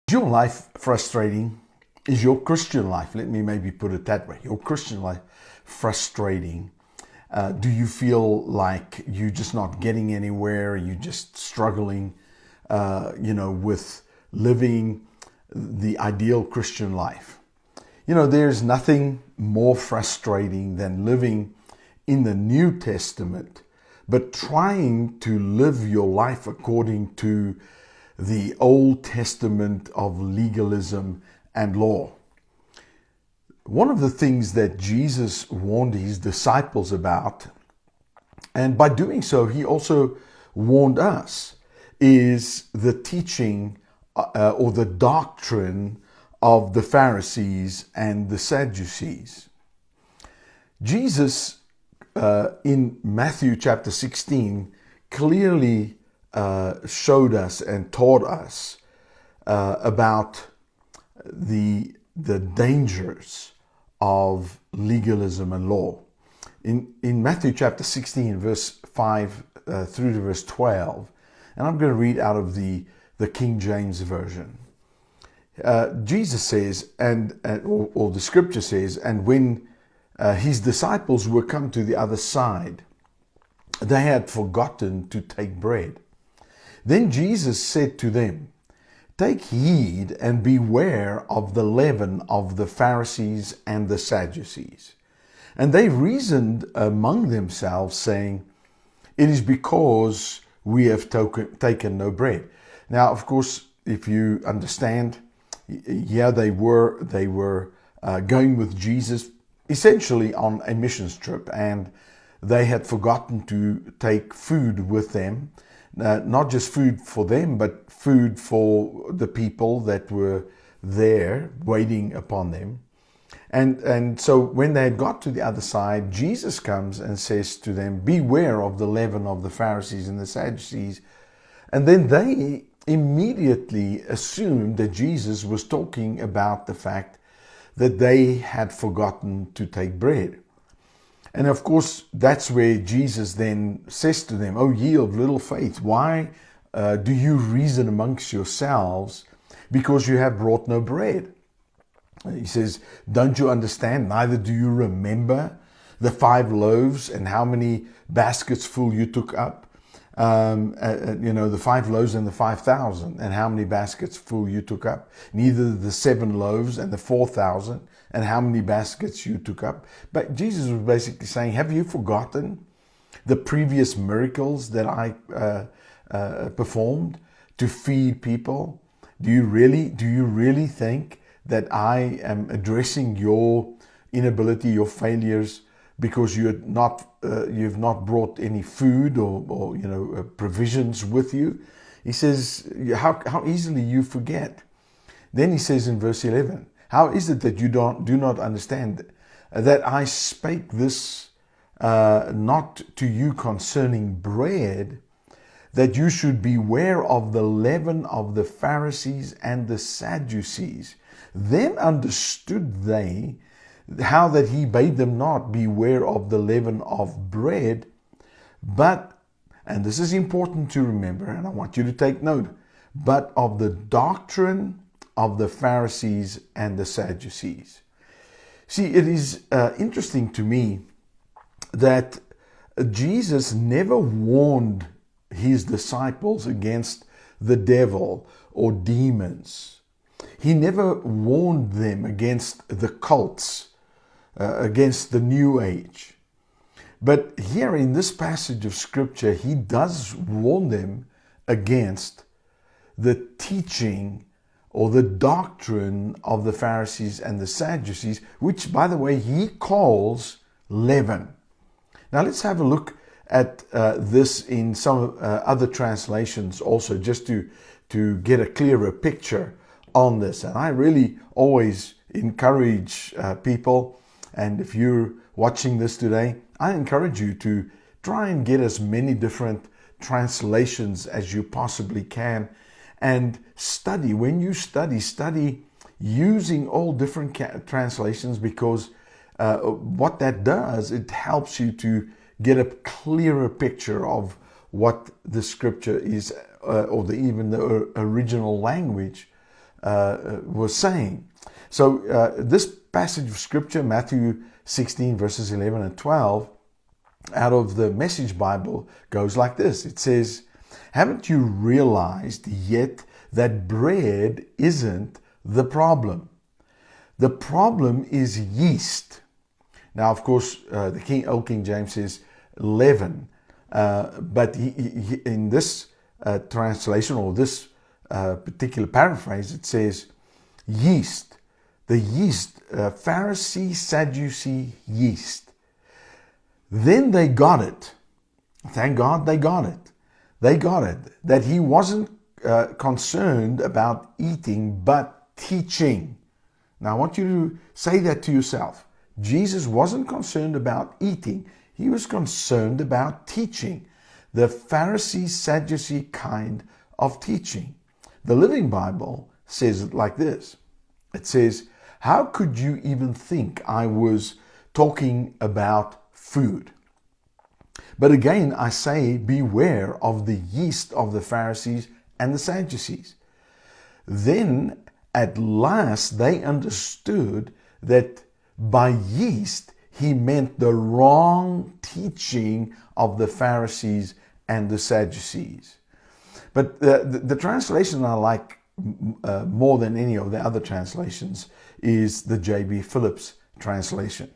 Is your life frustrating? Is your Christian life, let me maybe put it that way, your Christian life frustrating? Do you feel like you're just not getting anywhere? You're just struggling, with living the ideal Christian life? There's nothing more frustrating than living in the New Testament, but trying to live your life according to the Old Testament of legalism and law. One of the things that Jesus warned his disciples about, and by doing so, he also warned us, is the teaching or the doctrine of the Pharisees and the Sadducees. Jesus, in Matthew chapter 16, clearly showed us and taught us about the dangers of legalism and law. In Matthew chapter 16, verse 5 through to verse 12, and I'm going to read out of the King James Version. Jesus says, or the scripture says, and when his disciples were come to the other side, they had forgotten to take bread. Then Jesus said to them, "Take heed and beware of the leaven of the Pharisees and the Sadducees." And they reasoned among themselves, saying, "It is because we have taken no bread." Now, of course, if you understand, they were going with Jesus essentially on a missions trip, and they had forgotten to take food with them. Not just food for them, but food for the people that were there waiting upon them. And so when they had got to the other side, Jesus comes and says to them, "Beware of the leaven of the Pharisees and the Sadducees." And then they immediately assumed that Jesus was talking about the fact that they had forgotten to take bread. And of course, that's where Jesus then says to them, "Oh, ye of little faith, why do you reason amongst yourselves because you have brought no bread?" He says, "Don't you understand? Neither do you remember the 5 loaves and how many baskets full you took up? The 5 loaves and the 5,000 and how many baskets full you took up. Neither the 7 loaves and the 4,000 and how many baskets you took up." But Jesus was basically saying, have you forgotten the previous miracles that I performed to feed people? Do you really think that I am addressing your inability, your failures, because you've not brought any food or provisions with you? He says, how easily you forget. Then he says in verse 11, "How is it that you do not understand that I spake this not to you concerning bread, that you should beware of the leaven of the Pharisees and the Sadducees? Then understood they how that he bade them not beware of the leaven of bread, but," and this is important to remember, and I want you to take note, "but of the doctrine of the Pharisees and the Sadducees." See, it is interesting to me that Jesus never warned his disciples against the devil or demons. He never warned them against the cults, against the New Age. But here in this passage of Scripture, he does warn them against the teaching or the doctrine of the Pharisees and the Sadducees, which, by the way, he calls leaven. Now let's have a look at this in some other translations also, just to get a clearer picture on this. And I really always encourage people, and if you're watching this today, I encourage you to try and get as many different translations as you possibly can, and study. When you study using all different translations, because what that does, it helps you to get a clearer picture of what the scripture is, or even the original language was saying. So this passage of Scripture, Matthew 16, verses 11 and 12, out of the Message Bible, goes like this. It says, "Haven't you realized yet that bread isn't the problem? The problem is yeast." Now, of course, the Old King James says leaven, but in this translation, or this particular paraphrase, it says yeast. The yeast, Pharisee, Sadducee yeast. Then they got it. Thank God they got it. They got it, that he wasn't concerned about eating, but teaching. Now, I want you to say that to yourself. Jesus wasn't concerned about eating. He was concerned about teaching. The Pharisee, Sadducee kind of teaching. The Living Bible says it like this. It says, "How could you even think I was talking about food? But again, I say, beware of the yeast of the Pharisees and the Sadducees." Then at last they understood that by yeast he meant the wrong teaching of the Pharisees and the Sadducees. But the translation I like more than any of the other translations is the J.B. Phillips translation.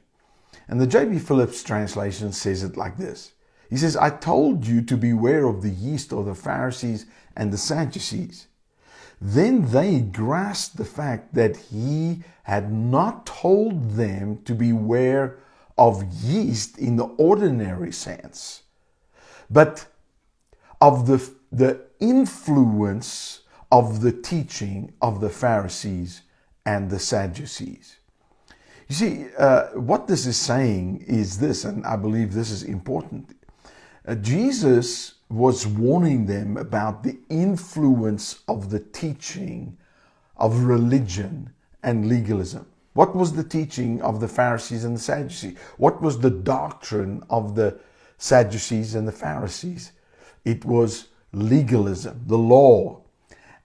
And the J.B. Phillips translation says it like this. He says, "I told you to beware of the yeast of the Pharisees and the Sadducees." Then they grasped the fact that he had not told them to beware of yeast in the ordinary sense, but of the influence of the teaching of the Pharisees and the Sadducees. You see, what this is saying is this, and I believe this is important. Jesus was warning them about the influence of the teaching of religion and legalism. What was the teaching of the Pharisees and the Sadducees? What was the doctrine of the Sadducees and the Pharisees? It was legalism, the law.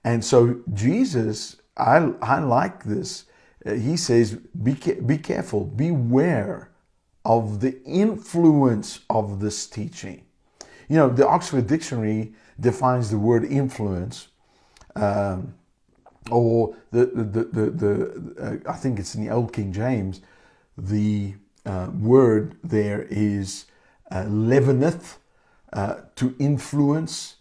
And so Jesus, I like this. He says, be careful, beware of the influence of this teaching. You know, the Oxford Dictionary defines the word influence, or I think it's in the Old King James, the word there is leaveneth, to influence,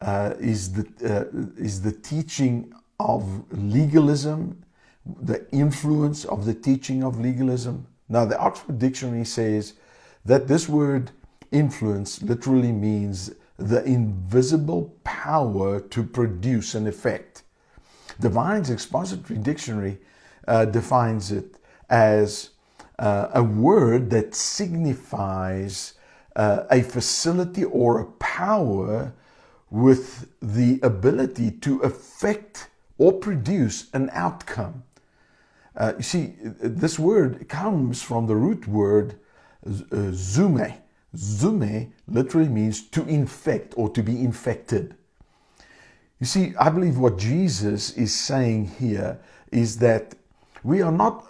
is the teaching of legalism, the influence of the teaching of legalism. Now, the Oxford Dictionary says that this word influence literally means the invisible power to produce an effect. Divine's Expository Dictionary defines it as a word that signifies a facility or a power with the ability to affect or produce an outcome. You see, this word comes from the root word zume. Zume literally means to infect or to be infected. You see, I believe what Jesus is saying here is that we are not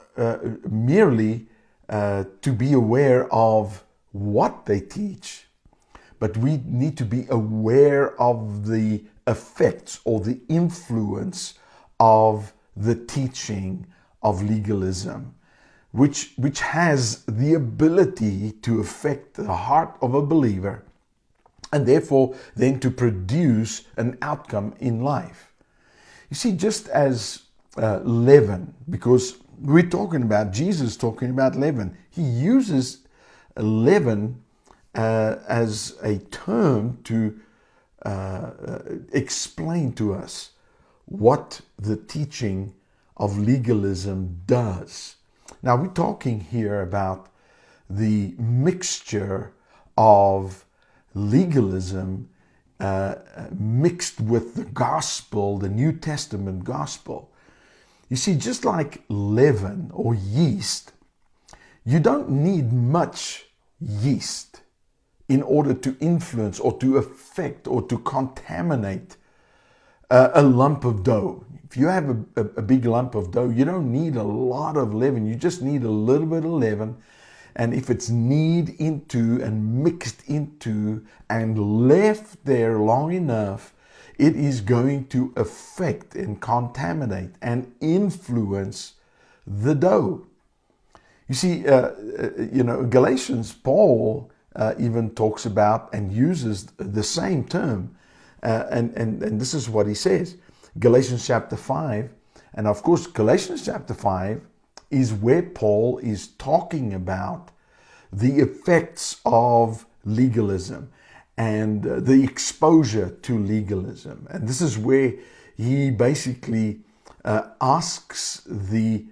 merely to be aware of what they teach, but we need to be aware of the effects or the influence of the teaching of legalism, which has the ability to affect the heart of a believer, and therefore then to produce an outcome in life. You see, just as leaven, because we're talking about, Jesus talking about leaven, he uses leaven as a term to explain to us what the teaching of legalism does. Now, we're talking here about the mixture of legalism mixed with the gospel, the New Testament gospel. You see, just like leaven or yeast, you don't need much yeast in order to influence or to affect or to contaminate a lump of dough. If you have a big lump of dough, you don't need a lot of leaven. You just need a little bit of leaven. And if it's kneaded into and mixed into and left there long enough, it is going to affect and contaminate and influence the dough. You see, Galatians, Paul even talks about and uses the same term. And this is what he says. Galatians chapter 5. And of course, Galatians chapter 5 is where Paul is talking about the effects of legalism and the exposure to legalism. And this is where he basically asks the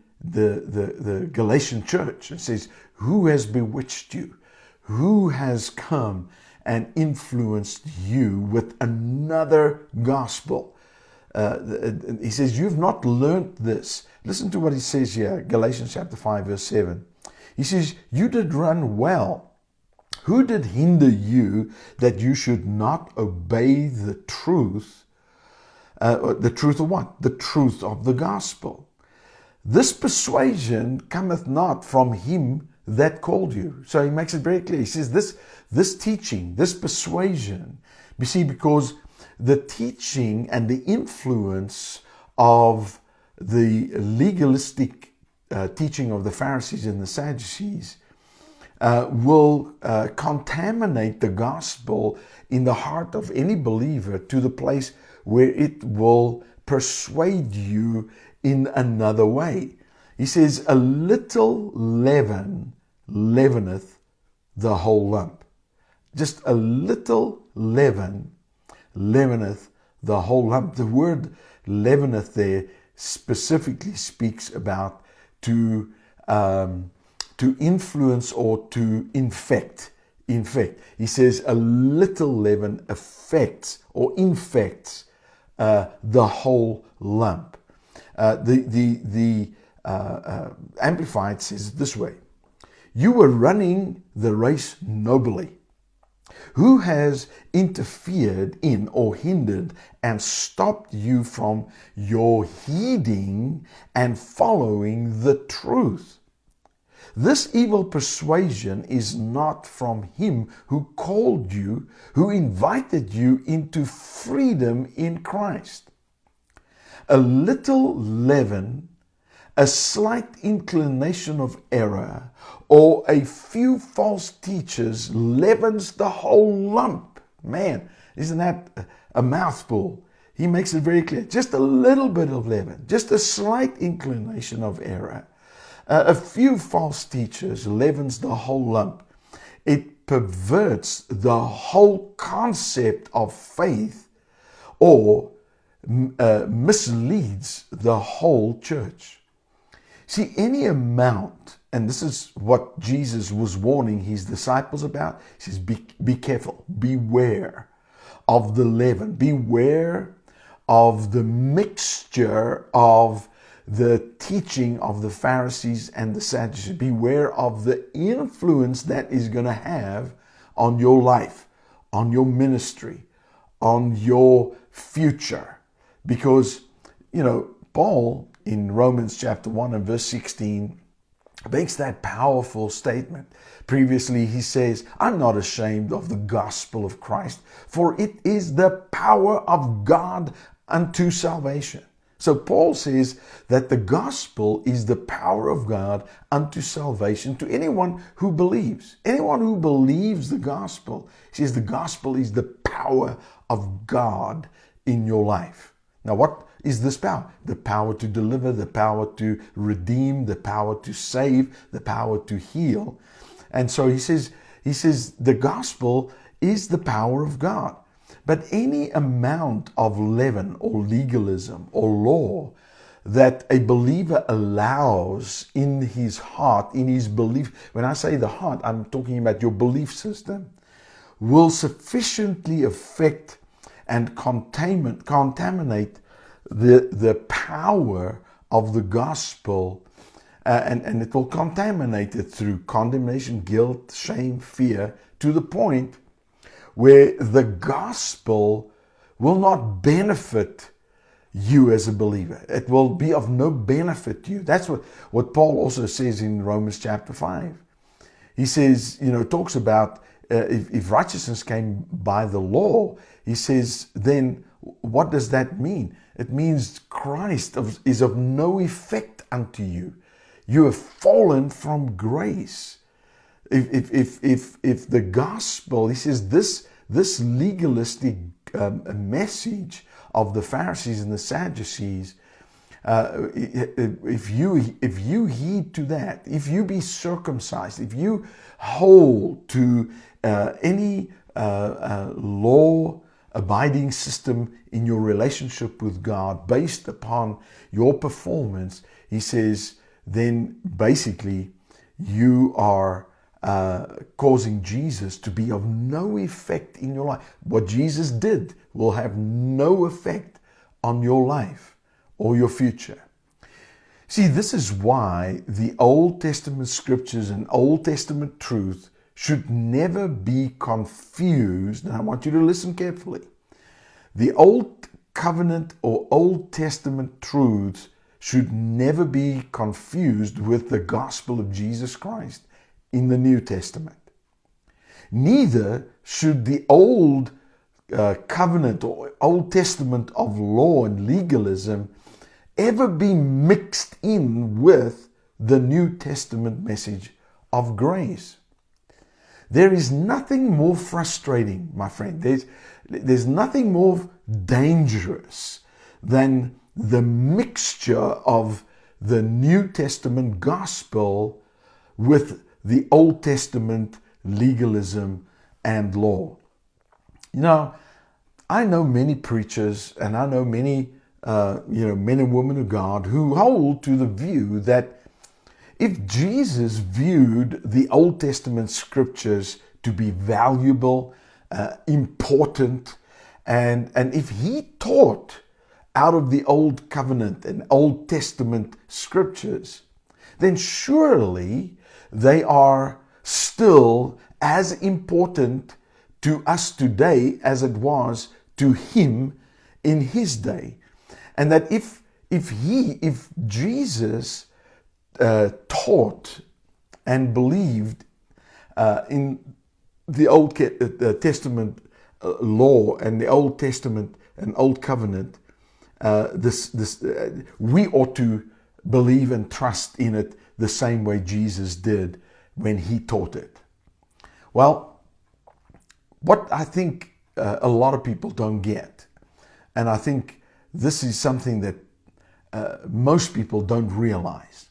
Galatian church and says, who has bewitched you? Who has come and influenced you with another gospel? He says, you've not learnt this. Listen to what he says here, Galatians chapter 5, verse 7. He says, you did run well. Who did hinder you that you should not obey the truth? The truth of what? The truth of the gospel. This persuasion cometh not from him that called you. So he makes it very clear. He says this teaching, this persuasion, you see, because the teaching and the influence of the legalistic teaching of the Pharisees and the Sadducees will contaminate the gospel in the heart of any believer to the place where it will persuade you in another way. He says, a little leaven leaveneth the whole lump. Just a little leaven leaveneth the whole lump. The word leaveneth there specifically speaks about to influence or to infect. He says a little leaven affects or infects the whole lump. The Amplified says it this way: you were running the race nobly. Who has interfered in or hindered and stopped you from your heeding and following the truth? This evil persuasion is not from him who called you, who invited you into freedom in Christ. A little leaven, a slight inclination of error, or a few false teachers leavens the whole lump. Man, isn't that a mouthful? He makes it very clear. Just a little bit of leaven, just a slight inclination of error. A few false teachers leavens the whole lump. It perverts the whole concept of faith, or misleads the whole church. See, any amount, and this is what Jesus was warning his disciples about. He says, be careful, beware of the leaven, beware of the mixture of the teaching of the Pharisees and the Sadducees. Beware of the influence that is going to have on your life, on your ministry, on your future. Because, Paul in Romans chapter 1 and verse 16 makes that powerful statement. Previously, he says, I'm not ashamed of the gospel of Christ, for it is the power of God unto salvation. So Paul says that the gospel is the power of God unto salvation to anyone who believes. Anyone who believes the gospel, he says the gospel is the power of God in your life. Now, what is this power? The power to deliver, the power to redeem, the power to save, the power to heal. And so he says the gospel is the power of God. But any amount of leaven or legalism or law that a believer allows in his heart, in his belief, when I say the heart, I'm talking about your belief system, will sufficiently affect and contaminate the power of the gospel, and it will contaminate it through condemnation, guilt, shame, fear, to the point where the gospel will not benefit you as a believer. It will be of no benefit to you. That's what Paul also says in Romans chapter 5. He says, talks about if righteousness came by the law, he says, then what does that mean? It means Christ is of no effect unto you. You have fallen from grace. If the gospel, he says, this legalistic message of the Pharisees and the Sadducees, if you heed to that, if you be circumcised, if you hold to any law-abiding system in your relationship with God based upon your performance, he says, then basically you are causing Jesus to be of no effect in your life. What Jesus did will have no effect on your life or your future. See, this is why the Old Testament scriptures and Old Testament truth should never be confused. And I want you to listen carefully. The Old Covenant or Old Testament truths should never be confused with the gospel of Jesus Christ in the New Testament. Neither should the Old Covenant or Old Testament of law and legalism ever be mixed in with the New Testament message of grace. There is nothing more frustrating, my friend. There's nothing more dangerous than the mixture of the New Testament gospel with the Old Testament legalism and law. I know many preachers and I know many men and women of God who hold to the view that if Jesus viewed the Old Testament scriptures to be valuable, important, and if he taught out of the Old Covenant and Old Testament scriptures, then surely they are still as important to us today as it was to him in his day. And that if Jesus taught and believed in the Old Testament law and the Old Testament and Old Covenant, we ought to believe and trust in it the same way Jesus did when he taught it. Well, what I think a lot of people don't get, and I think this is something that most people don't realize,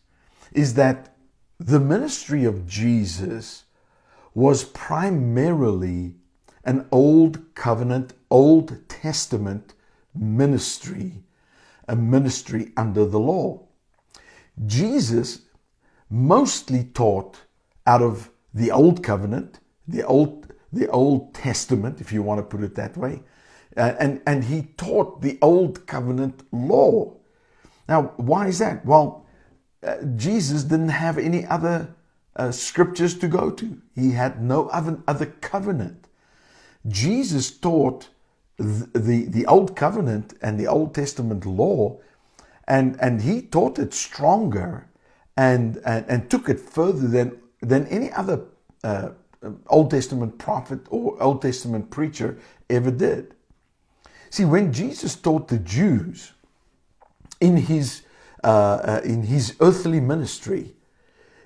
is that the ministry of Jesus was primarily an Old Covenant, Old Testament ministry, a ministry under the law. Jesus mostly taught out of the Old Covenant, the Old Testament, if you want to put it that way, and he taught the Old Covenant law. Now, why is that? Well, Jesus didn't have any other scriptures to go to. He had no other covenant. Jesus taught the Old Covenant and the Old Testament law, and he taught it stronger and took it further than any other Old Testament prophet or Old Testament preacher ever did. See, when Jesus taught the Jews in his earthly ministry,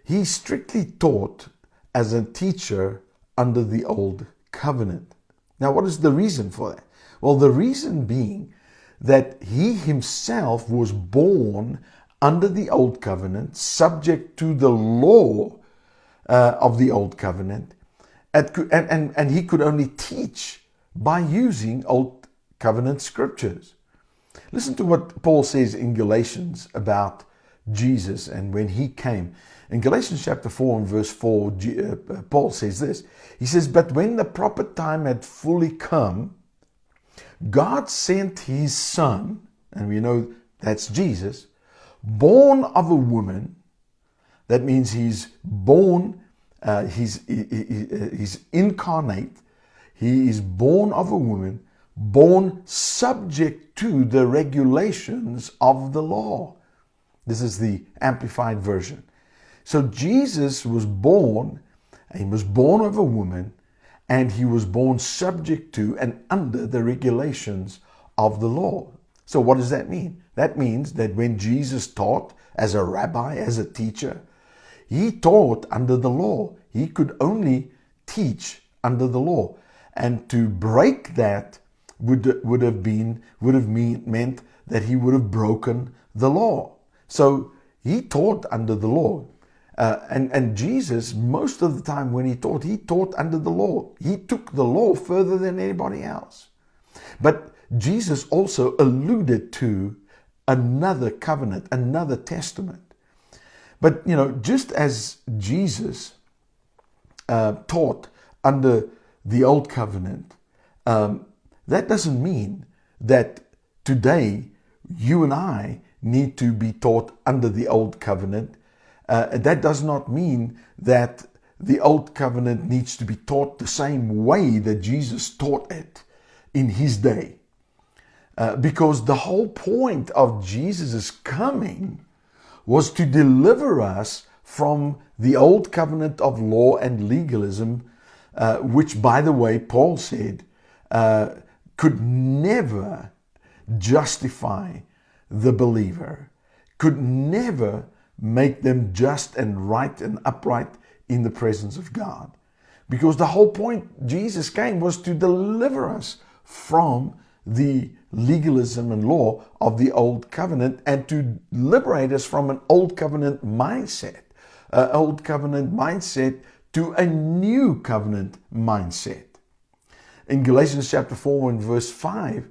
he strictly taught as a teacher under the Old Covenant. Now, what is the reason for that? Well, the reason being that he himself was born under the Old Covenant, subject to the law of the Old Covenant, and he could only teach by using Old Covenant scriptures. Listen to what Paul says in Galatians about Jesus and when he came. In Galatians chapter 4 and verse 4, Paul says this. He says, "But when the proper time had fully come, God sent his son," and we know that's Jesus, "born of a woman." That means he's born, he's incarnate. He is born of a woman, born subject to the regulations of the law. This is the Amplified Version. So Jesus was born, he was born of a woman, and he was born subject to and under the regulations of the law. So what does that mean? That means that when Jesus taught as a rabbi, as a teacher, he taught under the law. He could only teach under the law. And to break that would have meant that he would have broken the law. So he taught under the law. And Jesus, most of the time when he taught under the law. He took the law further than anybody else. But Jesus also alluded to another covenant, another testament. But, just as Jesus taught under the old covenant, that doesn't mean that today you and I need to be taught under the old covenant. That does not mean that the old covenant needs to be taught the same way that Jesus taught it in his day. Because the whole point of Jesus' coming was to deliver us from the old covenant of law and legalism, which, by the way, Paul said, could never justify the believer, could never make them just and right and upright in the presence of God. Because the whole point Jesus came was to deliver us from the legalism and law of the old covenant and to liberate us from an old covenant mindset, to a new covenant mindset. In Galatians chapter 4 and verse 5,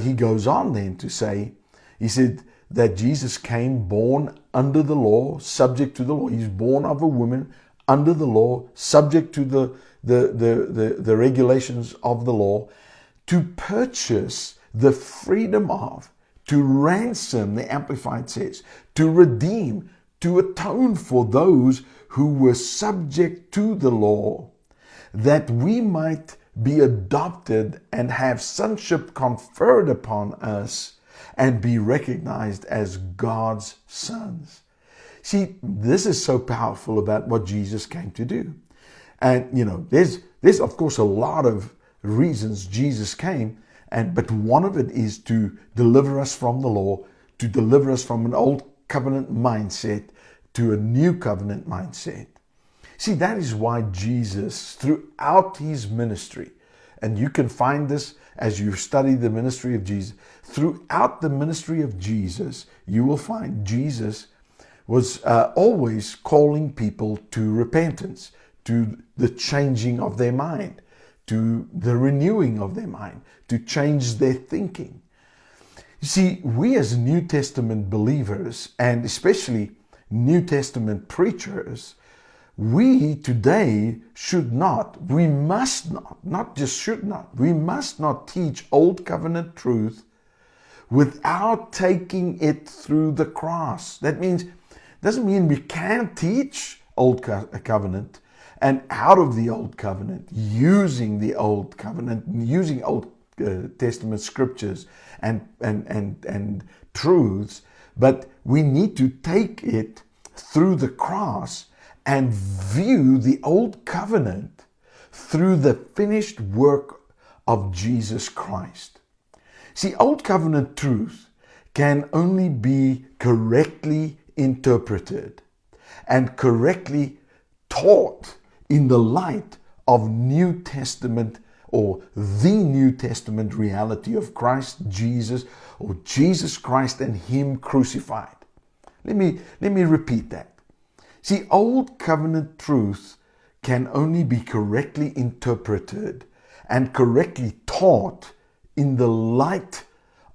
he goes on then to say, he said that Jesus came born under the law, subject to the law. He's born of a woman under the law, subject to the regulations of the law, to purchase the freedom of, to ransom, the Amplified says, to redeem, to atone for those who were subject to the law, that we might be adopted and have sonship conferred upon us and be recognized as God's sons. See, this is so powerful about what Jesus came to do. And, there's of course a lot of reasons Jesus came, but one of it is to deliver us from the law, to deliver us from an old covenant mindset to a new covenant mindset. See, that is why Jesus, throughout his ministry, and you can find this as you study the ministry of Jesus, throughout the ministry of Jesus, you will find Jesus was always calling people to repentance, to the changing of their mind, to the renewing of their mind, to change their thinking. You see, we as New Testament believers, and especially New Testament preachers, we today we must not teach Old Covenant truth without taking it through the cross. Doesn't mean we can't teach Old Covenant and out of the Old Covenant, using the Old Covenant, using Old Testament scriptures and truths, but we need to take it through the cross and view the Old Covenant through the finished work of Jesus Christ. See, Old Covenant truth can only be correctly interpreted and correctly taught in the light of New Testament or the New Testament reality of Christ Jesus, or Jesus Christ and Him crucified. Let me repeat that. See, Old Covenant truth can only be correctly interpreted and correctly taught in the light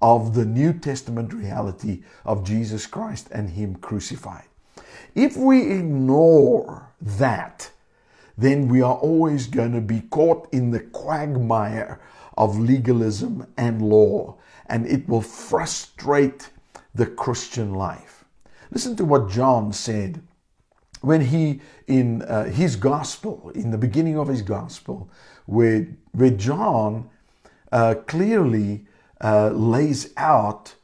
of the New Testament reality of Jesus Christ and Him crucified. If we ignore that, then we are always going to be caught in the quagmire of legalism and law, and it will frustrate the Christian life. Listen to what John said when he, in his gospel, in the beginning of his gospel, where John clearly lays out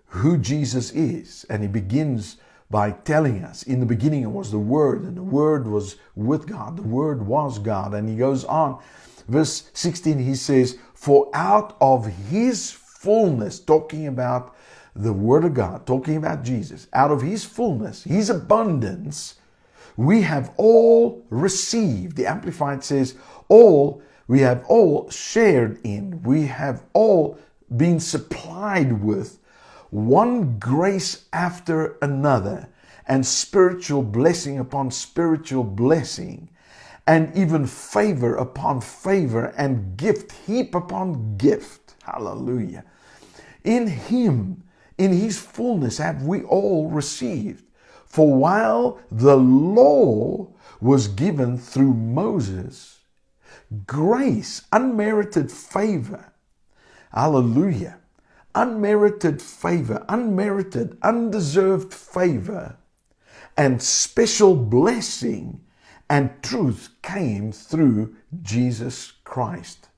who Jesus is. And he begins by telling us, in the beginning was the Word, and the Word was with God. The Word was God. And he goes on, verse 16, he says, for out of his fullness, talking about the Word of God, talking about Jesus, out of his fullness, his abundance, we have all received. The Amplified says, we have all shared in, we have all been supplied with one grace after another, and spiritual blessing upon spiritual blessing, and even favor upon favor, and gift heap upon gift. Hallelujah. In him, in his fullness have we all received. For while the law was given through Moses, grace, unmerited favor, hallelujah, unmerited favor, unmerited, undeserved favor, and special blessing and truth came through Jesus Christ.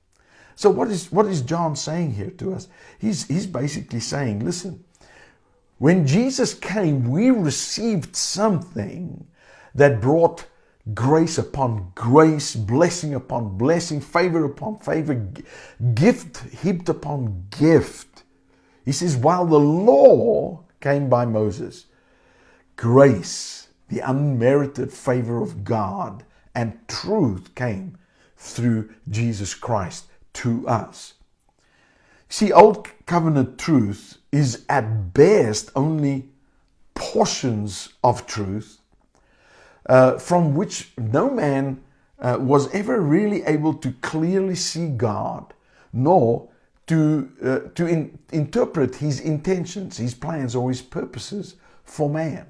So what is John saying here to us? He's basically saying, listen, when Jesus came, we received something that brought grace upon grace, blessing upon blessing, favor upon favor, gift heaped upon gift. He says, while the law came by Moses, grace, the unmerited favor of God, and truth came through Jesus Christ to us. See, Old Covenant truth is at best only portions of truth from which no man was ever really able to clearly see God, nor to interpret his intentions, his plans, or his purposes for man.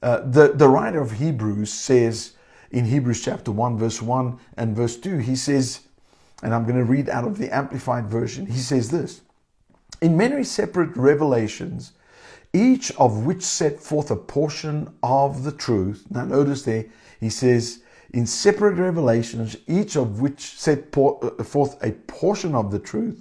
The writer of Hebrews says in Hebrews chapter 1, verse 1 and verse 2, he says, and I'm going to read out of the Amplified Version, he says this, in many separate revelations, each of which set forth a portion of the truth. Now notice there, he says, in separate revelations, each of which set forth a portion of the truth.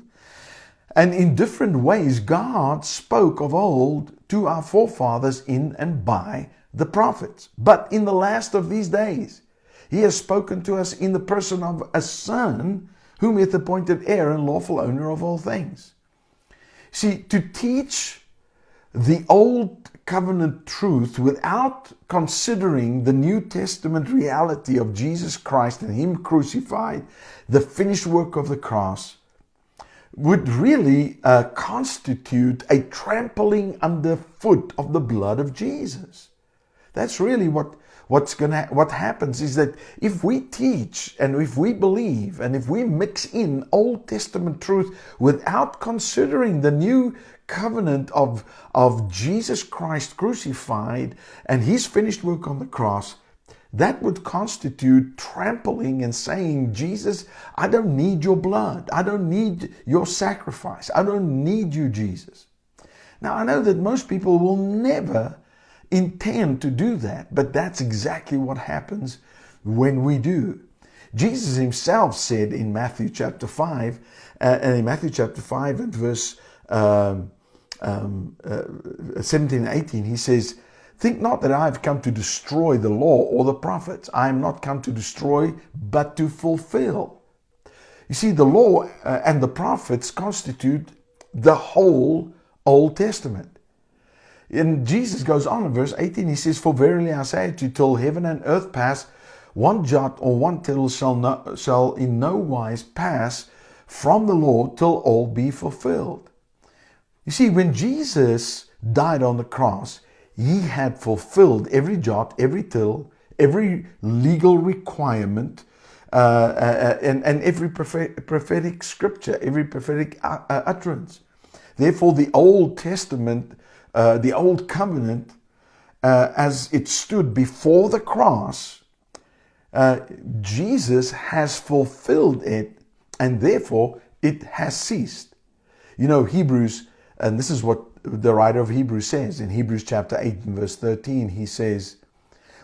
And in different ways, God spoke of old to our forefathers in and by the prophets. But in the last of these days, he has spoken to us in the person of a Son, whom he hath appointed heir and lawful owner of all things. See, to teach the Old Covenant truth without considering the New Testament reality of Jesus Christ and him crucified, the finished work of the cross, would really constitute a trampling underfoot of the blood of Jesus. That's really what happens, is that if we teach and if we believe and if we mix in Old Testament truth without considering the new covenant of Jesus Christ crucified and his finished work on the cross, that would constitute trampling and saying, Jesus, I don't need your blood. I don't need your sacrifice. I don't need you, Jesus. Now, I know that most people will never intend to do that, but that's exactly what happens when we do. Jesus himself said in Matthew chapter 5, and verse 17 and 18, he says, think not that I have come to destroy the law or the prophets. I am not come to destroy, but to fulfill. You see, the law and the prophets constitute the whole Old Testament. And Jesus goes on in verse 18, he says, for verily I say to you, till heaven and earth pass, one jot or one tittle shall in no wise pass from the law till all be fulfilled. You see, when Jesus died on the cross, he had fulfilled every jot, every tittle, every legal requirement, and every prophetic scripture, every prophetic utterance. Therefore, the Old Testament, the Old Covenant, as it stood before the cross, Jesus has fulfilled it, and therefore it has ceased. You know, Hebrews, and this is what the writer of Hebrews says in Hebrews chapter 8 and verse 13, he says,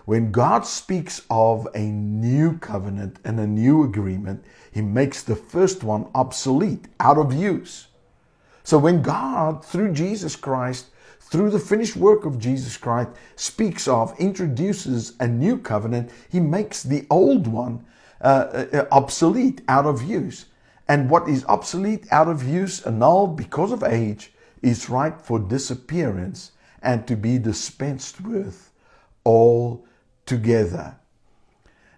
When God speaks of a new covenant and a new agreement, He makes the first one obsolete, out of use. So when God, through Jesus Christ, through the finished work of Jesus Christ, speaks of, introduces a new covenant, He makes the old one obsolete, out of use. And what is obsolete, out of use, annulled because of age, is ripe for disappearance and to be dispensed with altogether.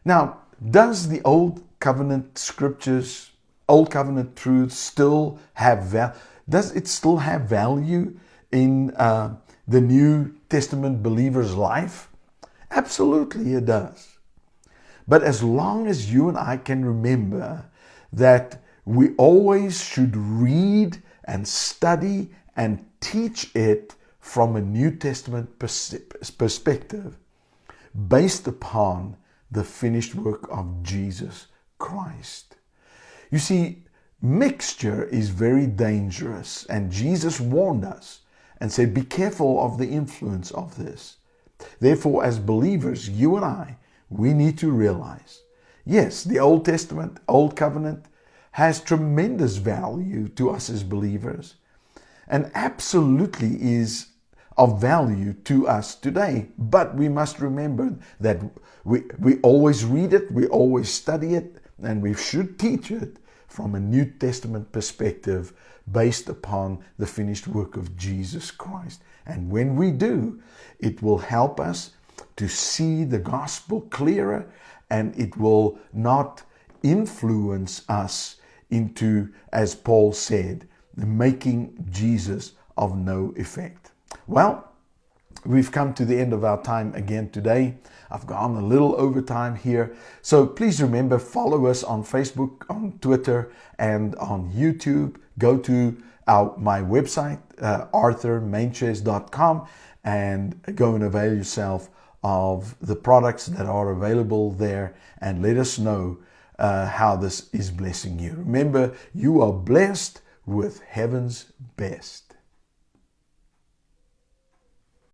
Now, does the Old Covenant scriptures, Old Covenant truths still have value? Does it still have value in the New Testament believer's life? Absolutely it does. But as long as you and I can remember that we always should read and study and teach it from a New Testament perspective, based upon the finished work of Jesus Christ. You see, mixture is very dangerous, and Jesus warned us and said, be careful of the influence of this. Therefore, as believers, you and I, we need to realize, yes, the Old Testament, Old Covenant, has tremendous value to us as believers, and absolutely is of value to us today. But we must remember that we always read it, we always study it, and we should teach it from a New Testament perspective based upon the finished work of Jesus Christ. And when we do, it will help us to see the gospel clearer, and it will not influence us into, as Paul said, making Jesus of no effect. Well, we've come to the end of our time again today. I've gone a little over time here. So please remember, follow us on Facebook, on Twitter, and on YouTube. Go to my website, arthurmainchase.com, and go and avail yourself of the products that are available there, and let us know how this is blessing you. Remember, you are blessed with heaven's best.